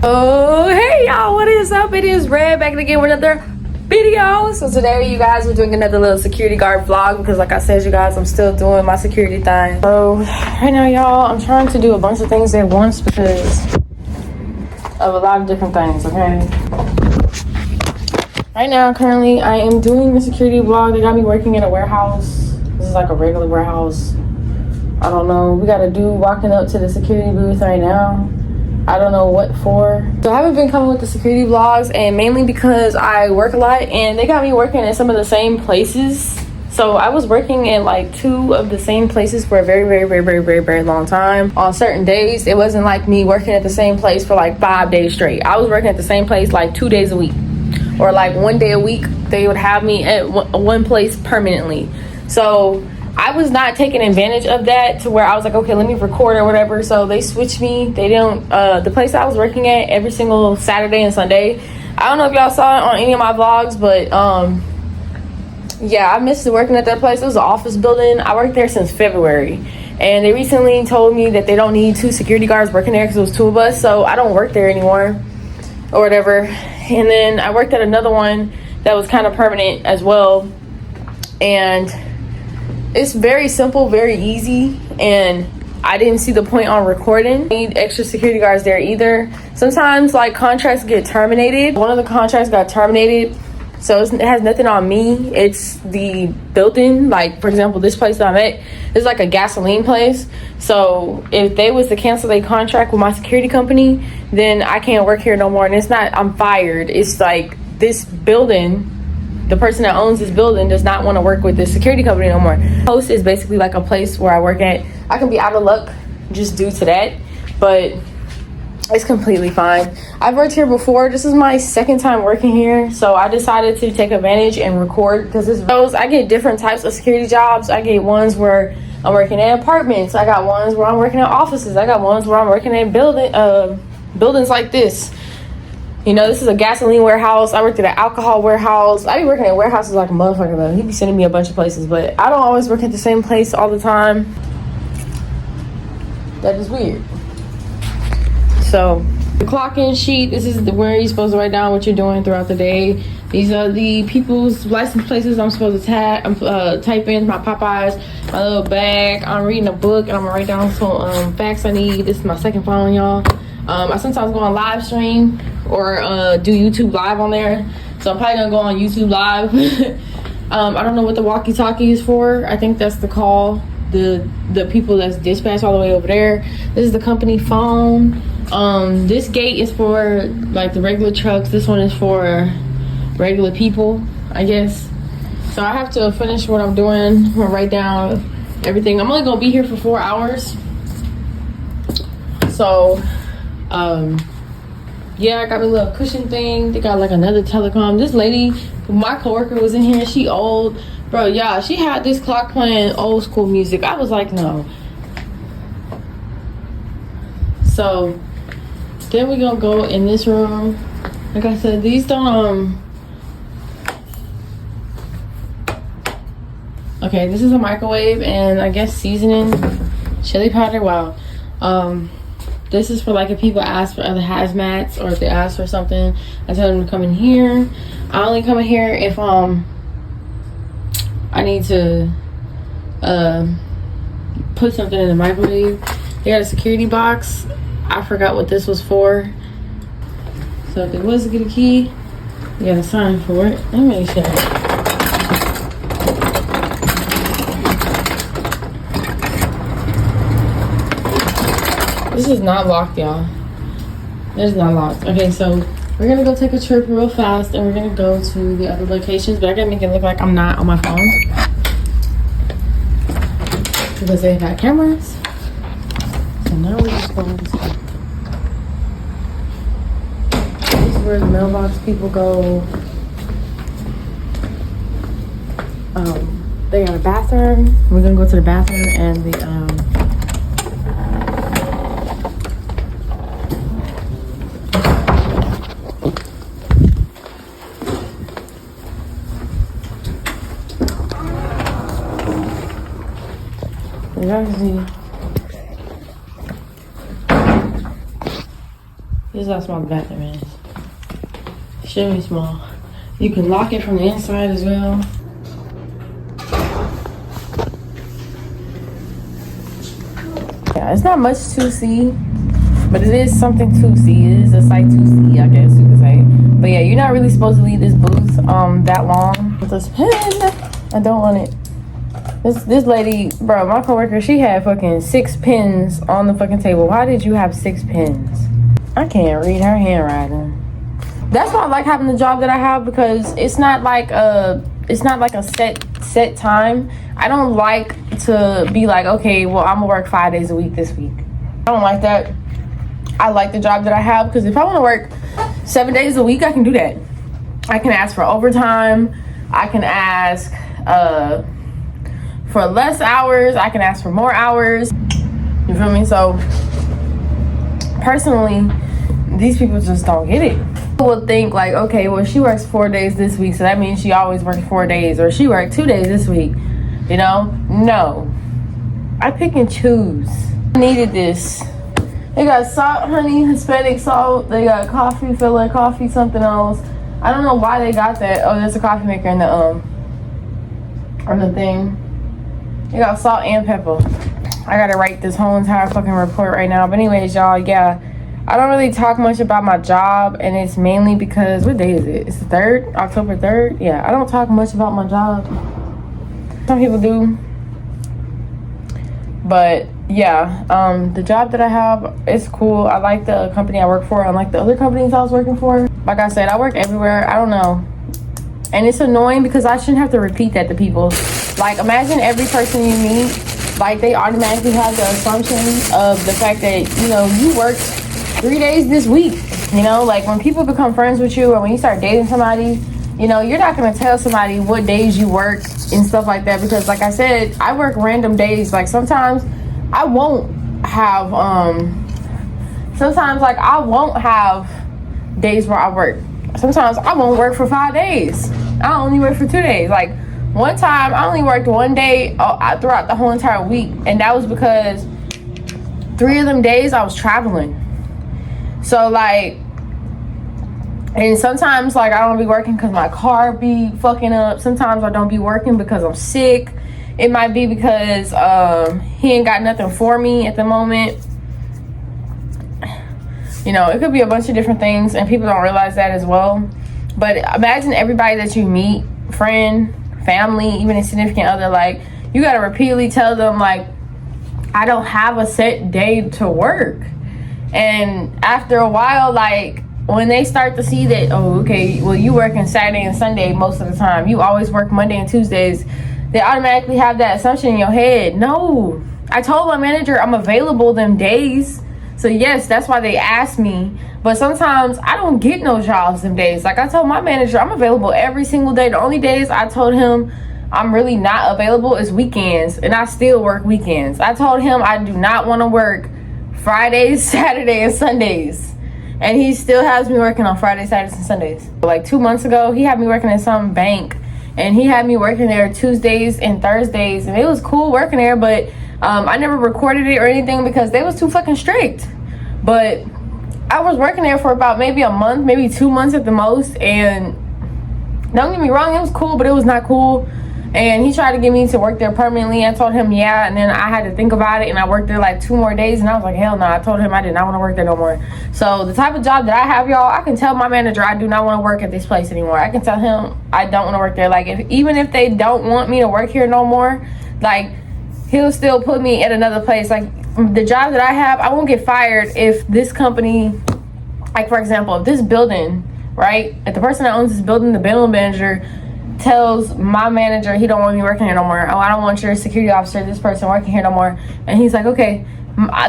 Oh, hey y'all, what is up? It is Red back again with another video. So today you guys are doing another little security guard vlog because like I said, you guys, I'm still doing my security thing. So right now, y'all, I'm trying to do a bunch of things at once because of a lot of different things, okay? Right now, currently, I am doing the security vlog. They got me working in a warehouse. This is like a regular warehouse. I don't know. We gotta do walking up to the security booth right now. I don't know what for. So I haven't been coming with the security vlogs, and mainly because I work a lot and they got me working in some of the same places. So I was working in like 2 of the same places for a very long time. On certain days, it wasn't like me working at the same place for like 5 days straight. I was working at the same place like 2 days a week, or like 1 day a week. They would have me at one place permanently. So I was not taking advantage of that to where I was like, okay, let me record or whatever. So they switched me. They don't, the place I was working at every single Saturday and Sunday. I don't know if y'all saw it on any of my vlogs, but yeah, I missed working at that place. It was an office building. I worked there since February. And they recently told me that they don't need 2 security guards working there because it was 2 of us. So I don't work there anymore or whatever. And then I worked at another one that was kind of permanent as well. And it's very simple, very easy, and I didn't see the point on recording. I need extra security guards there either. Sometimes like contracts get terminated. One of the contracts got terminated, so it has nothing on me. It's the building. Like for example, this place that I'm at is like a gasoline place. So if they was to cancel their contract with my security company, then I can't work here no more. And it's not I'm fired. It's like this building, the person that owns this building does not want to work with this security company no more. Post is basically like a place where I work at. I can be out of luck just due to that, but it's completely fine. I've worked here before. This is my 2nd time working here, so I decided to take advantage and record because I get different types of security jobs. I get ones where I'm working at apartments. I got ones where I'm working at offices. I got ones where I'm working at buildings like this. You know, this is a gasoline warehouse. I worked at an alcohol warehouse. I be working at warehouses like a motherfucker though. He be sending me a bunch of places, but I don't always work at the same place all the time. That is weird. So, the clock-in sheet, this is where you're supposed to write down what you're doing throughout the day. These are the people's license places I'm supposed to type in my Popeyes, my little bag. I'm reading a book and I'm gonna write down some facts I need. This is my 2nd phone, y'all. I sometimes go on live stream or do YouTube live on there. So I'm probably gonna go on YouTube live. I don't know what the walkie-talkie is for. I think that's the call, the people that's dispatched all the way over there. This is the company phone. This gate is for like the regular trucks. This one is for regular people, I guess. So I have to finish what I'm doing. I'm gonna write down everything. I'm only gonna be here for 4 hours. So yeah, I got my little cushion thing. They got like another telecom. This lady, my coworker, was in here. She old, bro. Yeah, she had this clock playing old school music. I was like, no. So then we gonna go in this room. Like I said, these don't okay, this is a microwave and I guess seasoning, chili powder. Wow. This is for like if people ask for other hazmats or if they ask for something, I tell them to come in here. I only come in here if I need to put something in the microwave. They got a security box. I forgot what this was for. So if there was to get a key, you gotta sign for it. Let me make sure. This is not locked, y'all. It's not locked. Okay, so we're gonna go take a trip real fast and we're gonna go to the other locations, but I gotta make it look like I'm not on my phone because they got cameras. So now we're just going to this is where the mailbox people go. They got a bathroom. We're gonna go to the bathroom and the you guys see This is how small the bathroom is. Extremely small. You can lock it from the inside as well. Yeah, it's not much to see, but it is something to see. It is a sight to see, I guess you could say. But yeah, you're not really supposed to leave this booth that long. With this pen, I don't want it. This lady, bro, my coworker, she had fucking 6 pens on the fucking table. Why did you have 6 pens? I can't read her handwriting. That's why I like having the job that I have, because it's not like a set time. I don't like to be like, okay, well, I'm gonna work 5 days a week this week. I don't like that. I like the job that I have, because if I want to work 7 days a week, I can do that. I can ask for overtime. I can ask for less hours. I can ask for more hours. You feel me? So personally, these people just don't get it. People will think like, okay, well, she works 4 days this week, so that means she always works 4 days, or she worked 2 days this week. You know? No. I pick and choose. I needed this. They got salt, honey, Hispanic salt. They got coffee, filler, coffee, something else. I don't know why they got that. Oh, there's a coffee maker in the thing. They got salt and pepper. I gotta write this whole entire fucking report right now. But anyways, y'all, yeah. I don't really talk much about my job, and it's mainly because, what day is it? It's the 3rd, October 3rd. Yeah, I don't talk much about my job. Some people do. But yeah, the job that I have is cool. I like the company I work for. Unlike the other companies I was working for. Like I said, I work everywhere. I don't know. And it's annoying because I shouldn't have to repeat that to people. Like, imagine every person you meet, like, they automatically have the assumption of the fact that, you know, you worked 3 days this week. You know, like, when people become friends with you, or when you start dating somebody, you know, you're not going to tell somebody what days you work and stuff like that. Because, like I said, I work random days. Like, sometimes I won't have, days where I work. Sometimes I won't work for 5 days. I only work for 2 days. Like, one time I only worked 1 day throughout the whole entire week, and that was because 3 of them days I was traveling. So like, and sometimes like I don't be working because my car be fucking up. Sometimes I don't be working because I'm sick. It might be because he ain't got nothing for me at the moment. You know, it could be a bunch of different things, and people don't realize that as well. But imagine everybody that you meet, friend, family, even a significant other, like, you gotta repeatedly tell them, like, I don't have a set day to work. And after a while, like, when they start to see that, oh, okay, well, you working Saturday and Sunday most of the time, you always work Monday and Tuesdays, they automatically have that assumption in your head. No, I told my manager I'm available them days. So yes, that's why they asked me. But sometimes I don't get no jobs them days. Like, I told my manager I'm available every single day. The only days I told him I'm really not available is weekends, and I still work weekends. I told him I do not want to work Fridays, Saturdays, and Sundays, and he still has me working on Fridays, Saturdays, and Sundays. Like 2 months ago, he had me working at some bank, and he had me working there Tuesdays and Thursdays, and it was cool working there, but I never recorded it or anything because they was too fucking strict. But I was working there for about maybe a month, maybe 2 months at the most, and don't get me wrong, it was cool, but it was not cool. And he tried to get me to work there permanently. I told him yeah, and then I had to think about it, and I worked there like 2 more days, and I was like, hell no. I told him I did not want to work there no more. So the type of job that I have, y'all, I can tell my manager I do not want to work at this place anymore. I can tell him I don't want to work there. Like, even if they don't want me to work here no more, like, he'll still put me at another place. Like, the job that I have, I won't get fired if this company, like, for example, if this building, right, if the person that owns this building, the building manager, tells my manager he don't want me working here no more. Oh, I don't want your security officer, this person, working here no more. And he's like, okay,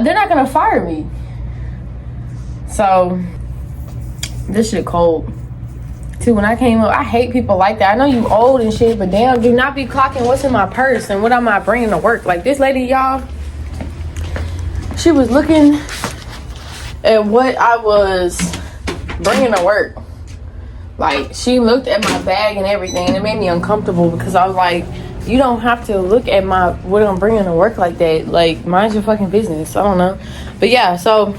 they're not gonna fire me. So this shit cold too. When I came up, I hate people like that. I know you old and shit, but damn, do not be clocking what's in my purse and what am I bringing to work. Like, this lady, y'all, she was looking at what I was bringing to work. Like, she looked at my bag and everything, and it made me uncomfortable because I was like, you don't have to look at what I'm bringing to work like that. Like, mind your fucking business. I don't know. But yeah, so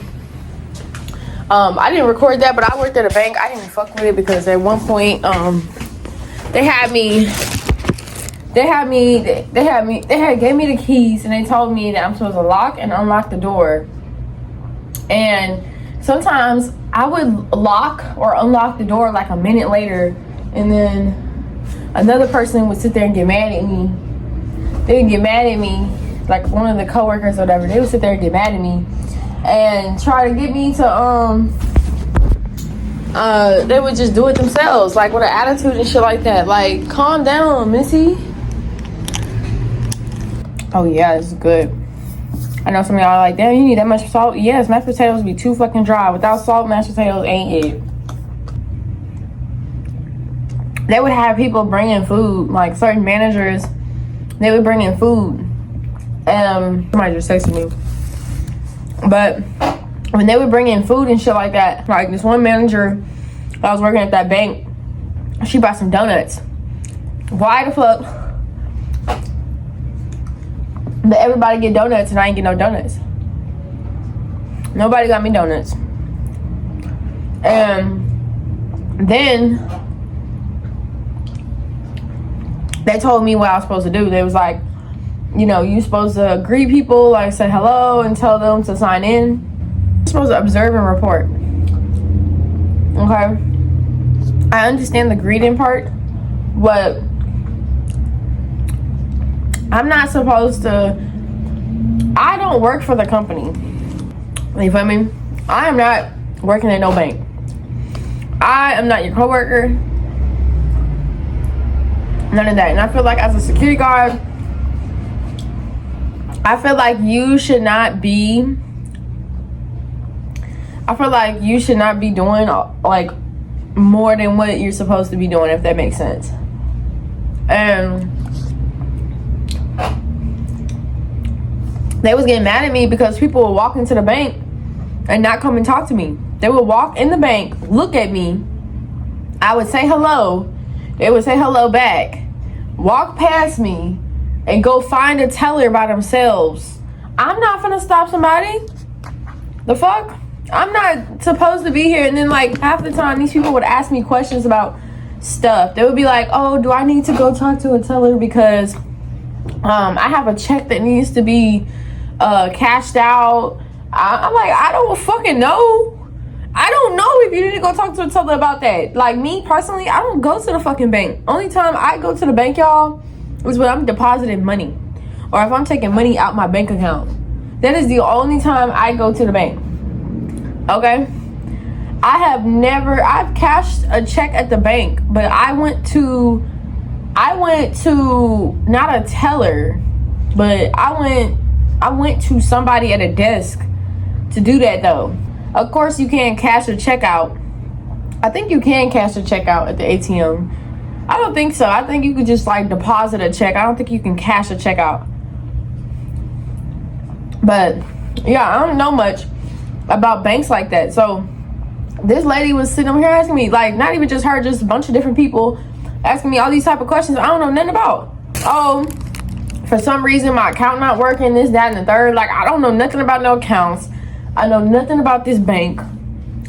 I didn't record that, but I worked at a bank. I didn't fuck with it because at one point, they had gave me the keys, and they told me that I'm supposed to lock and unlock the door. And sometimes I would lock or unlock the door like a minute later, and then another person would sit there and get mad at me. They would get mad at me, like one of the coworkers or whatever. They would sit there and get mad at me and try to get me to they would just do it themselves, like with an attitude and shit like that. Like, calm down, Missy. Oh yeah, this is good. I know some of y'all are like, damn, you need that much salt? Yes, mashed potatoes be too fucking dry. Without salt, mashed potatoes ain't it. They would have people bring in food, like certain managers, they would bring in food. Somebody just texted me. But when they would bring in food and shit like that, like this one manager that was working at that bank, she bought some donuts. Why the fuck did everybody get donuts and I ain't get no donuts? Nobody got me donuts. And then they told me what I was supposed to do. They was like, you know, you supposed to greet people, like say hello and tell them to sign in. You're supposed to observe and report. Okay? I understand the greeting part, but I'm not supposed to. I don't work for the company. You feel me? I am not working at no bank. I am not your coworker. None of that. And I feel like as a security guard, I feel like you should not be doing like more than what you're supposed to be doing, if that makes sense. And they was getting mad at me because people would walk into the bank and not come and talk to me. They would walk in the bank, look at me. I would say hello. They would say hello back. Walk past me and go find a teller by themselves. I'm not gonna stop somebody. The fuck? I'm not supposed to be here. And then like half the time these people would ask me questions about stuff. They would be like, oh, do I need to go talk to a teller because I have a check that needs to be cashed out. I'm like, I don't fucking know. I don't know if you need to go talk to a teller about that. Like me personally, I don't go to the fucking bank. Only time I go to the bank, y'all, is when I'm depositing money or if I'm taking money out my bank account. That is the only time I go to the bank. Okay? I've cashed a check at the bank, but I went to not a teller, but I went to somebody at a desk to do that though. Of course you can't cash a check out. I think you can cash a check out at the ATM. I don't think so. I think you could just like deposit a check. I don't think you can cash a check out. But yeah, I don't know much about banks like that. So this lady was sitting over here asking me, like, not even just her, just a bunch of different people asking me all these type of questions I don't know nothing about. Oh, for some reason my account not working, this, that, and the third. Like, I don't know nothing about no accounts. I know nothing about this bank.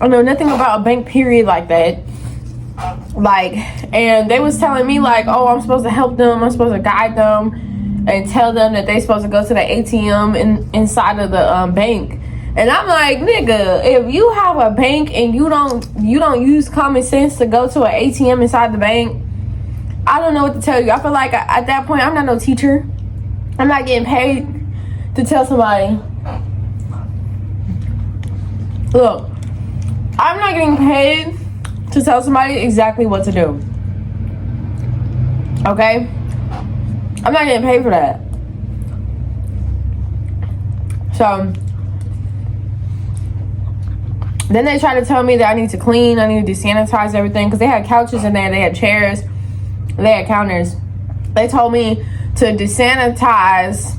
I know nothing about a bank period like that. Like, and they was telling me like, oh, I'm supposed to help them, I'm supposed to guide them and tell them that they supposed to go to the ATM inside of the bank. And I'm like, nigga, if you have a bank and you don't use common sense to go to an ATM inside the bank, I don't know what to tell you. I feel like at that point I'm not no teacher. I'm not getting paid to tell somebody. Look, I'm not getting paid to tell somebody exactly what to do. Okay? I'm not getting paid for that. So then they try to tell me that I need to clean, I need to sanitize everything, because they had couches in there, they had chairs, they had counters. They told me to desanitize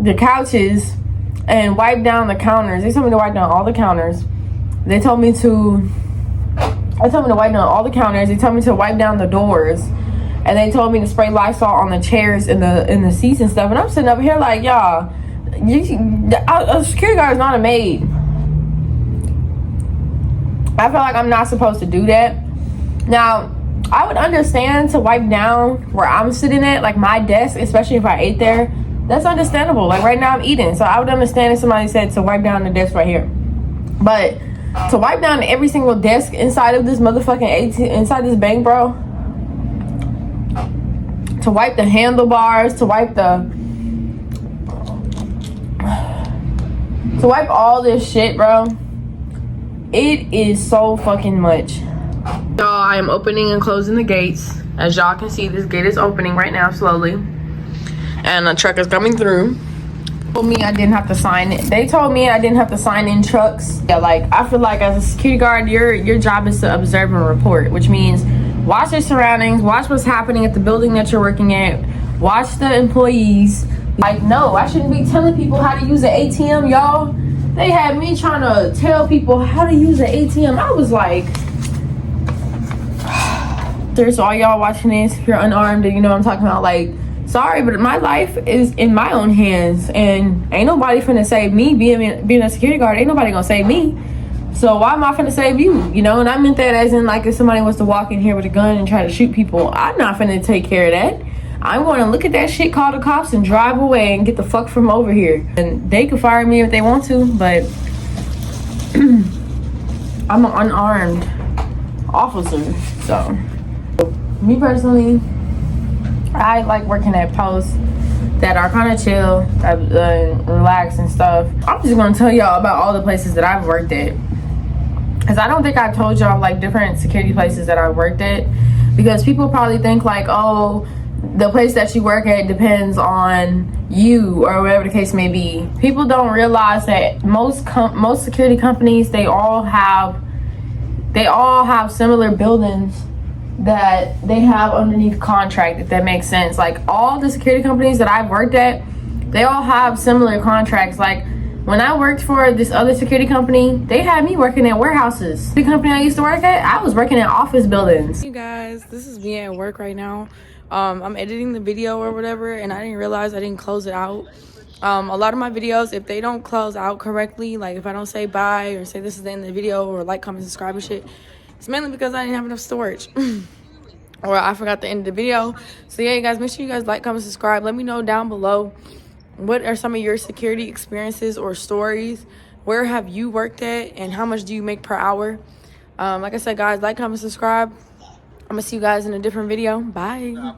the couches and wipe down the counters. They told me to wipe down all the counters. They told me to wipe down all the counters. They told me to wipe down the doors. And they told me to spray Lysol on the chairs and the seats and stuff. And I'm sitting up here like, y'all, a security guard is not a maid. I feel like I'm not supposed to do that. Now, I would understand to wipe down where I'm sitting at, like my desk, especially if I ate there. That's understandable. Like right now I'm eating, so I would understand if somebody said to wipe down the desk right here. But to wipe down every single desk inside of this motherfucking ATM, inside this bank, bro. To wipe the handlebars, to wipe all this shit, bro. It is so fucking much. Y'all, I am opening and closing the gates. As y'all can see, this gate is opening right now slowly. And a truck is coming through. Told me I didn't have to sign it. They told me I didn't have to sign in trucks. Yeah, like I feel like as a security guard, your job is to observe and report, which means watch your surroundings, watch what's happening at the building that you're working at, watch the employees. Like, no, I shouldn't be telling people how to use an ATM, y'all. They had me trying to tell people how to use an ATM. I was like, there's all y'all watching this, if you're unarmed and you know what I'm talking about, like, sorry, but my life is in my own hands, and ain't nobody finna save me. Being a security guard, ain't nobody gonna save me. So why am I finna save you? You know, and I meant that as in, like, if somebody was to walk in here with a gun and try to shoot people, I'm not finna take care of that. I'm going to look at that shit, call the cops, and drive away and get the fuck from over here. And they could fire me if they want to, but I'm an unarmed officer. So, me personally, I like working at posts that are kind of chill, relaxed and stuff. I'm just going to tell y'all about all the places that I've worked at. Because I don't think I told y'all, like, different security places that I've worked at. Because people probably think, like, oh, the place that you work at depends on you or whatever the case may be. People don't realize that most security companies, they all have similar buildings that they have underneath contract, if that makes sense. Like all the security companies that I've worked at, they all have similar contracts. Like when I worked for this other security company, they had me working at warehouses. The company I used to work at, I was working at office buildings. You guys, this is me at work right now. I'm editing the video or whatever, and I didn't realize I didn't close it out. A lot of my videos, if they don't close out correctly, like if I don't say bye or say this is the end of the video or like, comment, subscribe and shit, it's mainly because I didn't have enough storage. Or I forgot the end of the video. So yeah, you guys, make sure you guys like, comment, subscribe. Let me know down below, what are some of your security experiences or stories? Where have you worked at, and how much do you make per hour? Like I said, guys, like, comment, subscribe. I'm gonna see you guys in a different video. Bye.